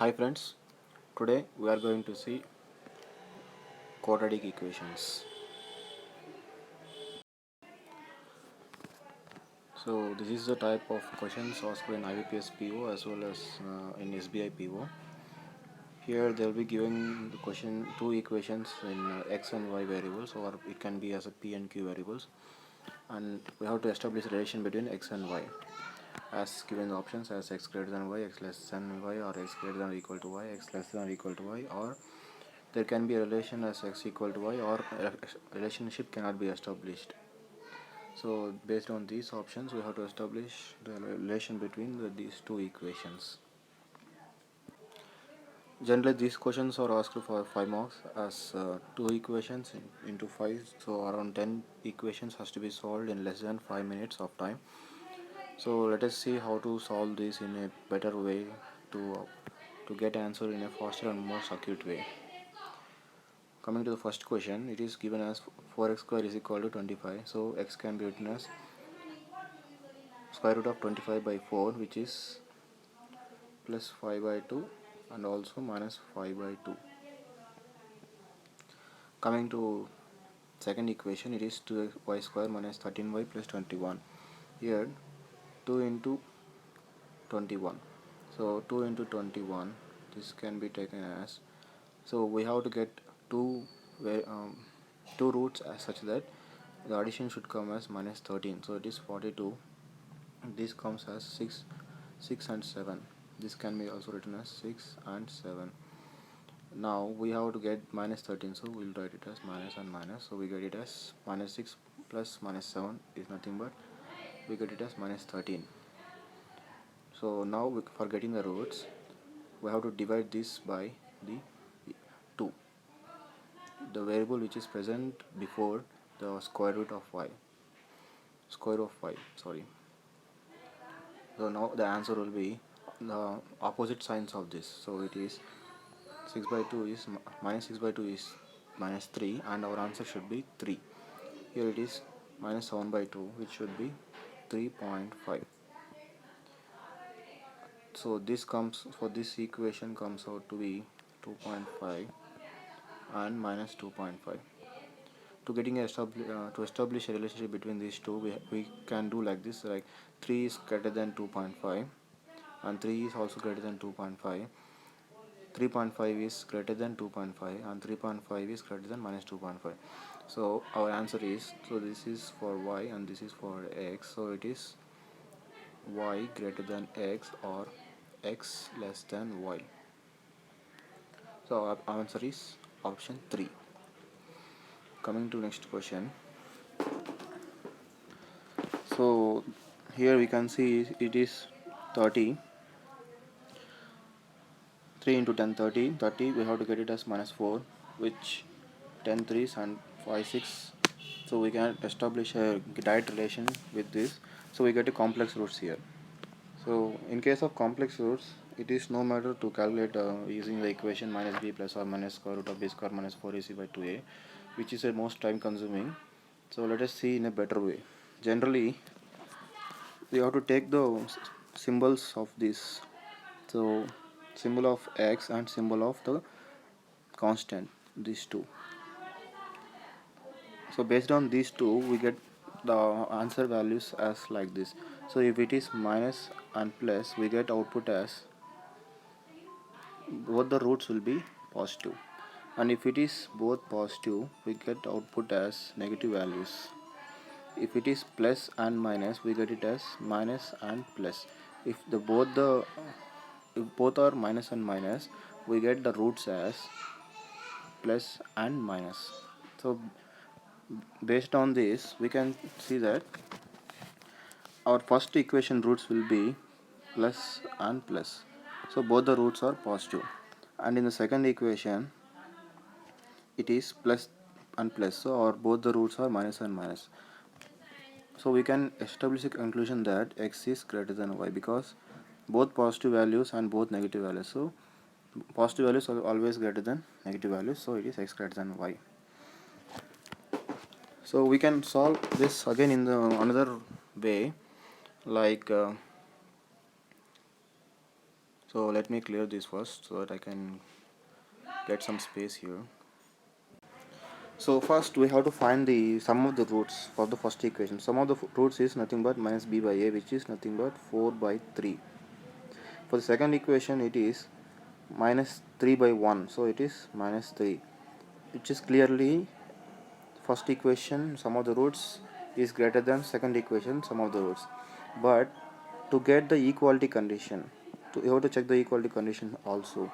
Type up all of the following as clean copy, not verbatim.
Hi friends, today we are going to see quadratic equations. So this is the type of questions asked in IBPS PO as well as in SBI PO. Here they will be giving the question two equations in x and y variables, or it can be as a p and q variables, and we have to establish a relation between x and y as given the options as x greater than y, x less than y, or x greater than or equal to y, x less than or equal to y, or there can be a relation as x equal to y, or a relationship cannot be established. So based on these options we have to establish the relation between these two equations. Generally these questions are asked for 5 marks as two equations into 5, so around 10 equations has to be solved in less than 5 minutes of time. So let us see how to solve this in a better way to get answer in a faster and more acute way. Coming to the first question, it is given as 4x square is equal to 25. So x can be written as square root of 25 by 4, which is plus 5 by 2 and also minus 5 by 2. Coming to second equation, it is 2y square minus 13y plus 21. Here 2 into 21. So 2 into 21, this can be taken as, so we have to get two two roots as such that the addition should come as minus 13. So it is 42. This comes as 6 and 7. This can be also written as 6 and 7. Now we have to get minus 13, so we'll write it as minus and minus. So we get it as minus 6 plus minus 7 is nothing but we get it as minus 13. So now for getting the roots, we have to divide this by the 2, the variable which is present before the square root of y, sorry. So now the answer will be the opposite signs of this. So it is 6 by 2 is minus 6 by 2 is minus 3, and our answer should be 3. Here it is minus 7 by 2, which should be 3.5. So this comes, for this equation comes out to be 2.5 and minus 2.5. To getting to establish a relationship between these two, we can do like this, like 3 is greater than 2.5 and 3 is also greater than 2.5. 3.5 is greater than 2.5 and 3.5 is greater than minus 2.5. So our answer is, so this is for y and this is for x, so it is y greater than x or x less than y. So our answer is option 3. Coming to next question. So here we can see it is 30. 3 into 10, 30. 30 we have to get it as minus 4, which 10 3s and 5 6. So we can establish a direct relation with this. So we get a complex roots here. So in case of complex roots, it is no matter to calculate using the equation minus b plus or minus square root of b square minus 4ac by 2a, which is the most time consuming. So let us see in a better way. Generally we have to take the symbols of this. So symbol of x and symbol of the constant, these two. So based on these two we get the answer values as like this. So if it is minus and plus, we get output as both the roots will be positive, and if it is both positive we get output as negative values. If it is plus and minus, we get it as minus and plus. If both are minus and minus, we get the roots as plus and minus. So based on this we can see that our first equation roots will be plus and plus, so both the roots are positive, and in the second equation it is plus and plus, so our both the roots are minus and minus. So we can establish a conclusion that x is greater than y because both positive values and both negative values. So positive values are always greater than negative values, so it is x greater than y. So we can solve this again in the another way, like So let me clear this first so that I can get some space here. So first we have to find the sum of the roots for the first equation. Sum of the roots is nothing but minus b by a, which is nothing but 4 by 3. For the second equation it is minus 3 by 1, so it is minus 3, which is clearly first equation sum of the roots is greater than second equation sum of the roots. But to get the equality condition, you have to check the equality condition also.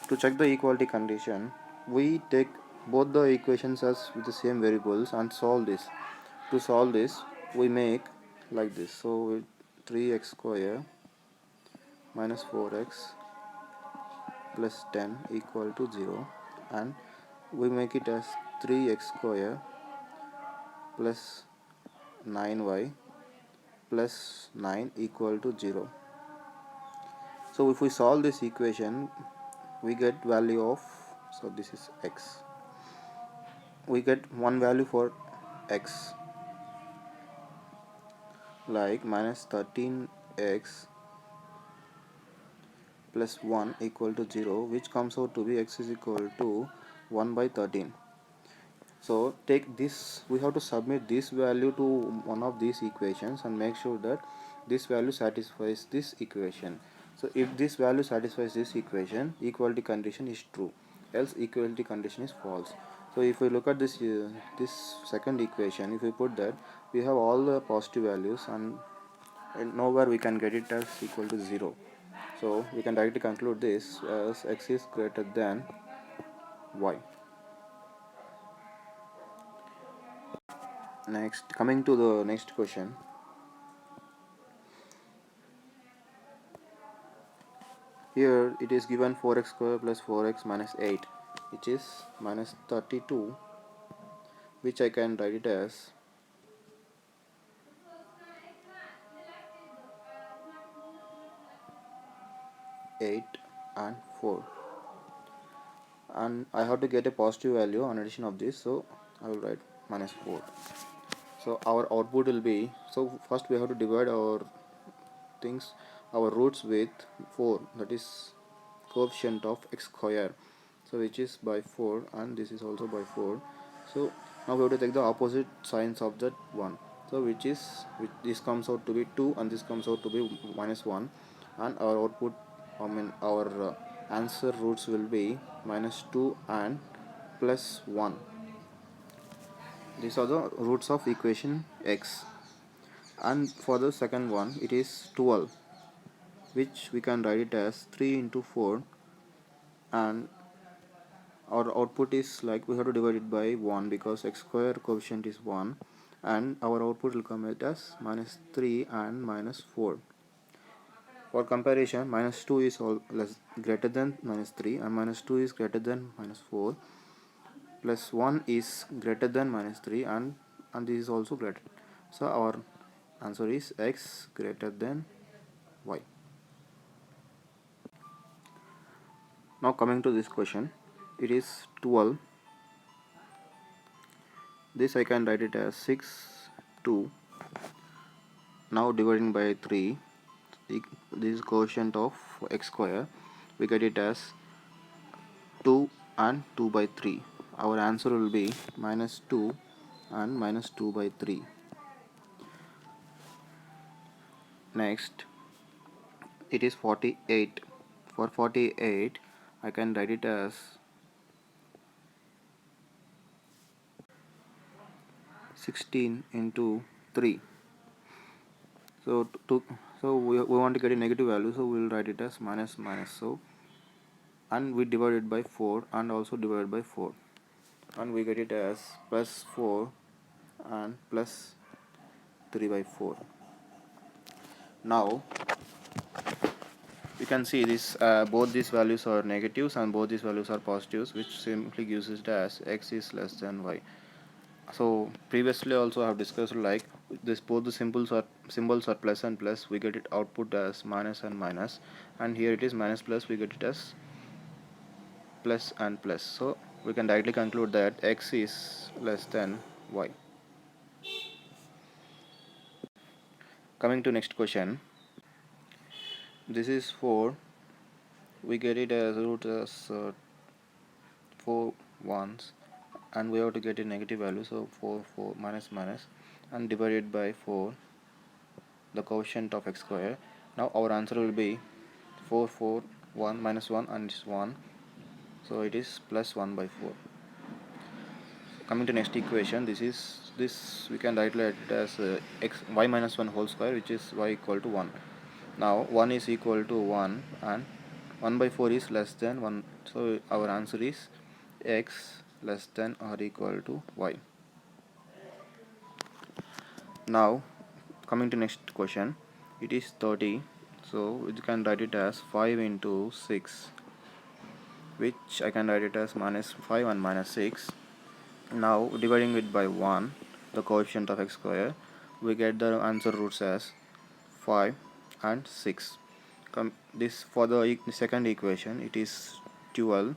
To check the equality condition, we take both the equations as with the same variables and solve this. To solve this, we make like this. So 3x square minus 4x plus 10 equal to 0, and we make it as 3x square plus 9y plus 9 equal to 0. So if we solve this equation, we get value of, so this is x, we get one value for x, like minus 13x plus 1 equal to 0, which comes out to be x is equal to 1 by 13. So take this, we have to submit this value to one of these equations and make sure that this value satisfies this equation. So if this value satisfies this equation, equality condition is true, else equality condition is false. So if we look at this this second equation, if we put that, we have all the positive values, and nowhere we can get it as equal to 0. So we can directly conclude this as x is greater than y. Next, coming to the next question. Here it is given 4x square plus 4x minus 8, which is minus 32, which I can write it as 8 and 4. And I have to get a positive value on addition of this, so I will write minus 4. So our output will be, so first we have to divide our things, our roots with 4, that is coefficient of x square, so which is by 4, and this is also by 4. So now we have to take the opposite signs of that one, so which this comes out to be 2 and this comes out to be minus 1, and our output, our answer roots will be minus 2 and plus 1. These are the roots of equation x. And for the second one, it is 12, which we can write it as 3 into 4, and our output is, like, we have to divide it by 1 because x square coefficient is 1, and our output will come out as minus 3 and minus 4. For comparison, minus 2 is greater than minus 3, and minus 2 is greater than minus 4, plus 1 is greater than minus 3, and this is also greater. So our answer is x greater than y. Now coming to this question, it is 12. This I can write it as 6, 2. Now dividing by 3, this is quotient of x square, we get it as 2 and 2 by 3. Our answer will be minus 2 and minus 2 by 3. Next, it is 48. For 48, I can write it as 16 into 3. So we want to get a negative value, so we will write it as minus minus. So, and we divide it by 4 and also divide by 4, and we get it as plus 4 and plus 3 by 4. Now you can see this, both these values are negatives and both these values are positives, which simply gives it as x is less than y. So previously also I have discussed, like, this, both the symbols are plus and plus, we get it output as minus and minus, and here it is minus plus, we get it as plus and plus. So we can directly conclude that x is less than y. Coming to next question, this is for we get it as root as 4 ones, and we have to get a negative value, so 4 minus minus and divided by 4, the quotient of x square. Now our answer will be 1 minus 1 and it's 1, so it is plus 1 by 4. Coming to next equation, this we can write it as y minus 1 whole square, which is y equal to 1. Now 1 is equal to 1 and 1 by 4 is less than 1, so our answer is x less than or equal to y. Now coming to next question, it is 30, so we can write it as 5 into 6, which I can write it as minus 5 and minus 6. Now dividing it by 1, the coefficient of x square, we get the answer roots as 5 and 6. This for the second equation, it is 12,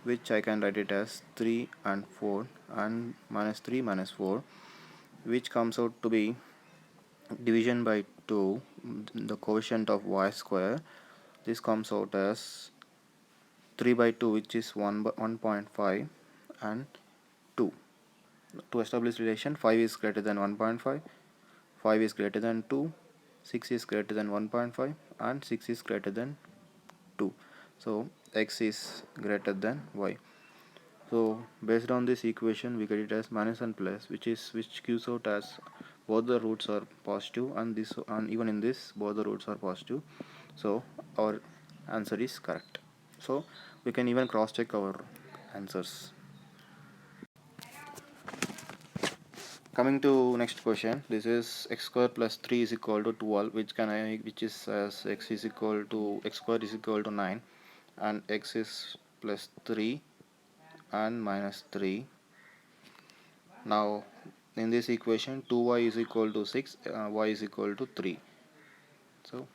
which I can write it as 3 and 4 and minus 3 minus 4, which comes out to be division by 2, the coefficient of y square. This comes out as 3 by 2, which is 1.5 and 2. To establish relation, 5 is greater than 1.5, 5 is greater than 2, 6 is greater than 1.5 and 6 is greater than 2. So x is greater than y. So based on this equation, we get it as minus and plus, which gives out as both the roots are positive, and even in this both the roots are positive. So our answer is correct. So we can even cross check our answers. Coming to next question, this is x square plus 3 is equal to 12, which is as x square is equal to 9, and x is plus 3 and minus 3. Now in this equation, 2y is equal to 6, y is equal to 3. So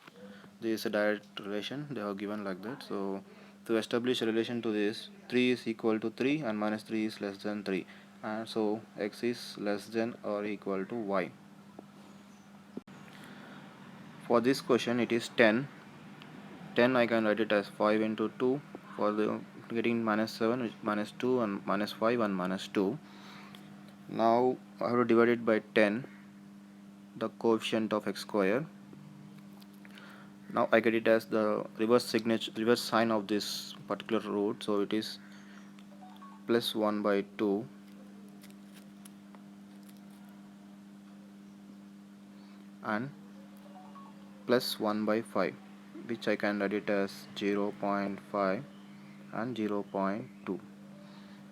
this is a direct relation they have given like that. So to establish a relation to this, 3 is equal to 3 and minus 3 is less than 3, and so x is less than or equal to y. For this question, it is 10. I can write it as 5 into 2. For the getting minus 7, which minus 2 and minus 5 and minus 2. Now I have to divide it by 10, the coefficient of x square. Now I get it as the reverse sign of this particular root, so it is plus 1 by 2 and plus 1 by 5, which I can write it as 0.5 and 0.2.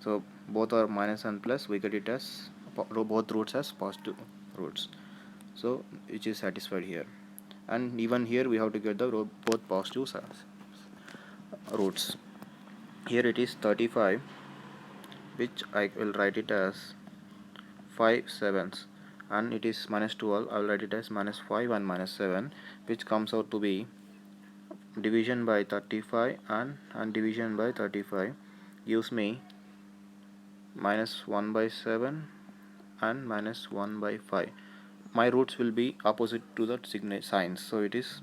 So both are minus and plus, we get it as both roots as positive roots, so which is satisfied here. And even here we have to get the both positive roots. Here it is 35, which I will write it as 5 sevenths, and it is minus 12, I will write it as minus 5 and minus 7, which comes out to be division by 35 and division by 35 gives me minus 1 by 7 and minus 1 by 5. My roots will be opposite to the signs, so it is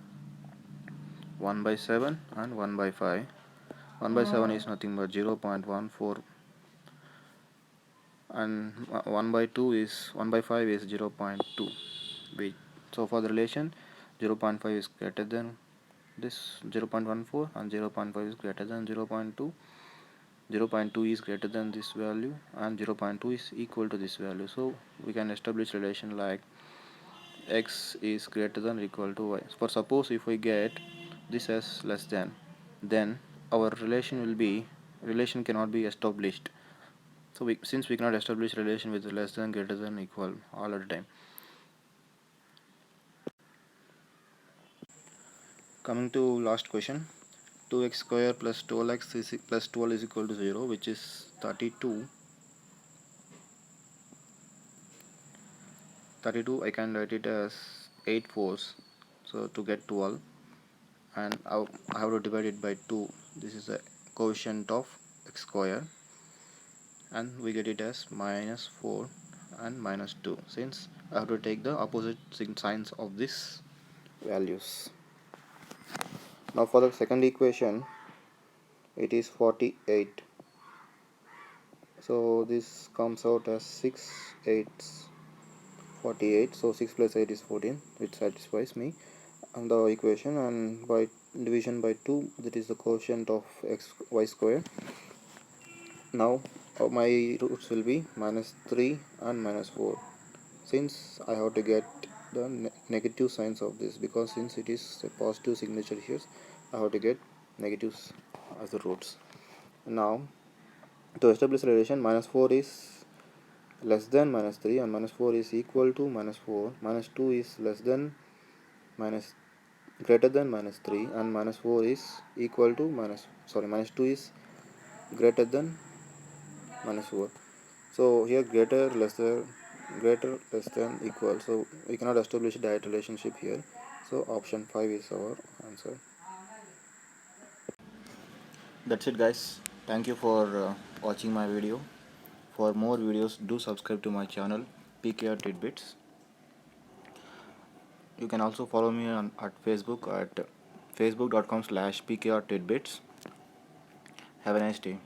1 by 7 and 1 by 5. 1 by 7 is nothing but 0.14, and 1 by 2 is 1 by 5 is 0.2. So for the relation, 0.5 is greater than this 0.14 and 0.5 is greater than 0.2. 0.2 is greater than this value and 0.2 is equal to this value. So we can establish relation like x is greater than or equal to y. For suppose if we get this as less than, then our relation cannot be established. So since we cannot establish relation with less than, greater than, equal all at the time. Coming to last question, 2x square plus 12x plus 12 is equal to 0, which is 32. 32 I can write it as 8 fours, so to get 12, and I have to divide it by 2. This is the coefficient of x square, and we get it as minus 4 and minus 2, since I have to take the opposite signs of these values. Now for the second equation, it is 48. So this comes out as 6 8s 48. So 6 plus 8 is 14, which satisfies me on the equation, and by division by 2, that is the quotient of x y square. Now my roots will be -3 and -4, since I have to get the negative signs of this, because since it is a positive signature here, I have to get negatives as the roots. Now to establish relation, -4 is less than -3 and -4 is equal to -4, -2 is less than minus greater than -3, and -4 is equal to -2 is greater than -4. So here greater less than equal, so we cannot establish a direct relationship here, so option 5 is our answer. That's it, guys. Thank you for watching my video. For more videos, do subscribe to my channel PKR Tidbits. You can also follow me at Facebook at facebook.com/PKR Tidbits. Have a nice day.